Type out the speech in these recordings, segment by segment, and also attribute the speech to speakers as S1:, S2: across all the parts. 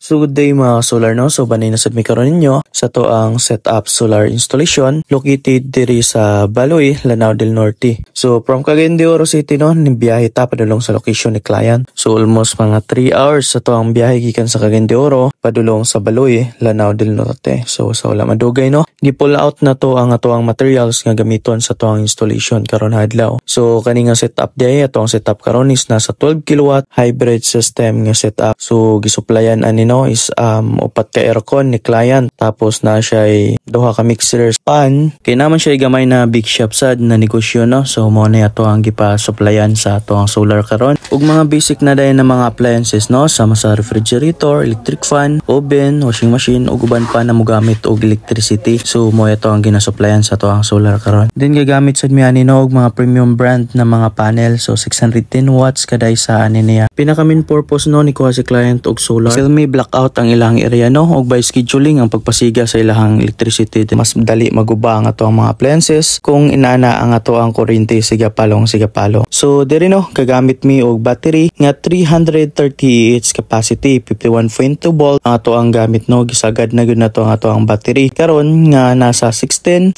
S1: So good day mga solar no. So banay na sad mi karon ninyo sa to ang setup solar installation located diri sa Baloy, Lanao del Norte. So from Cagayan de Oro City no, nibiyahe ta padulong sa location ni client. So almost mga 3 hours sa to ang biyahe gikan sa Cagayan de Oro padulong sa Baloy, Lanao del Norte. So sa wala madugay no, gi-pull out na to ang ato ang materials nga gamiton sa to ang installation karon adlaw. So kani nga setup diay ato ang setup karon is nasa 12 kilowatt hybrid system nga setup. So gisuplayan ani no is upat ka aircon ni client, tapos na siya ay duha ka mixers pan kay naman siya gamay na big shop sad na negosyo no. So mo na ato ang gipa-supplyan sa ato ang solar karon ug mga basic na dayon na mga appliances no, sama sa refrigerator, electric fan, oven, washing machine ug uban pa na mogamit og electricity. So mo ato ang ginasupplyan sa ato ang solar karon. Then gagamit sad mi ani no og mga premium brand na mga panel, so 610 watts kada isa ani niya. Pinaka main purpose no ni kuha si client og solar semi blackout ang ilang area no, og by scheduling ang pagpasiga sa ilang electricity mas dali maguba ang ato ang mga appliances kung inana ang ato ang kuryente sigapalong. So diri no gagamit mi og battery nga 330 Ah capacity, 51.2 volt ang ato ang gamit no. Gisagad na gyud nato ang ato ang battery karon nga nasa 16.8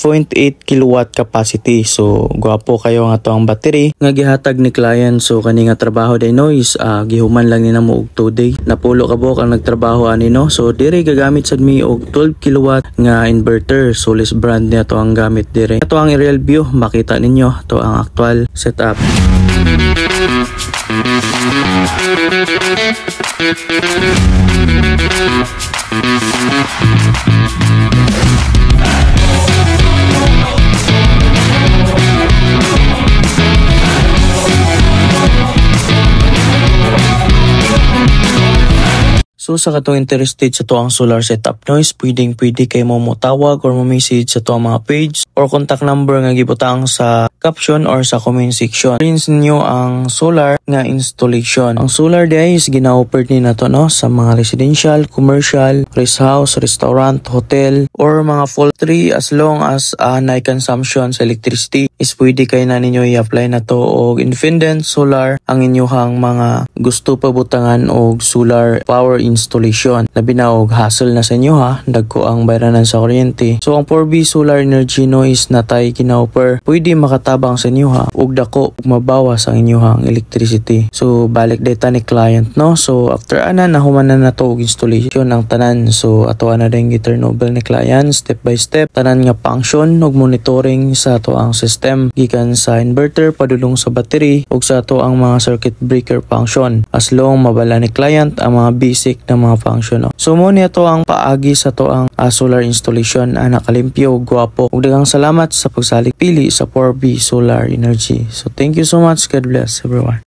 S1: kilowatt capacity. So gwapo kayo ang ato ang battery nga gihatag ni client. So kani nga trabaho day no is gihuman lang ni namo og 2 day. Napulo ka buok ang nagtrabaho ani no. So dire gagamit sad mi og 12 kilowatt nga inverter. Solis brand niya to ang gamit dire. Ito ang aerial view, makita ninyo to ang actual setup. So sa katong interested sa to ang solar setup noise, pwede kayo mo tawag or mo message sa to ang mga page or contact number nga gibutang sa caption or sa comment section. Rinse niyo ang solar nga installation. Ang solar day is gina-offer ni nato no sa mga residential, commercial, rest house, restaurant, hotel or mga poultry as long as na consumption sa electricity is pwede kayo na ninyo i-apply na to og independent solar ang inyong mga gusto pa butangan og solar power installation. Labi na og hassle na sa inyo ha, dagko ang bayranan sa kuryente. So ang 4B solar energy no is natay kina-offer pwede makatabang sa inyo ha ug dako ug mabawas ang inyong electricity. So balik data ni client no. So after ana nahuman na nato og installation ng tanan. So ato ana ding gi-turnover ni client step by step tanan nga function ug monitoring sa ato ang system gikan sa inverter padulong sa battery ug sa ato ang mga circuit breaker function as long mabala ni client ang mga basic na mga function no. So mo ni ato ang paagi sa ato ang solar installation ana kalimpyo ug gwapo. Ug daghang salamat sa pagsalig pili sa 4B solar energy. So thank you so much. God bless everyone.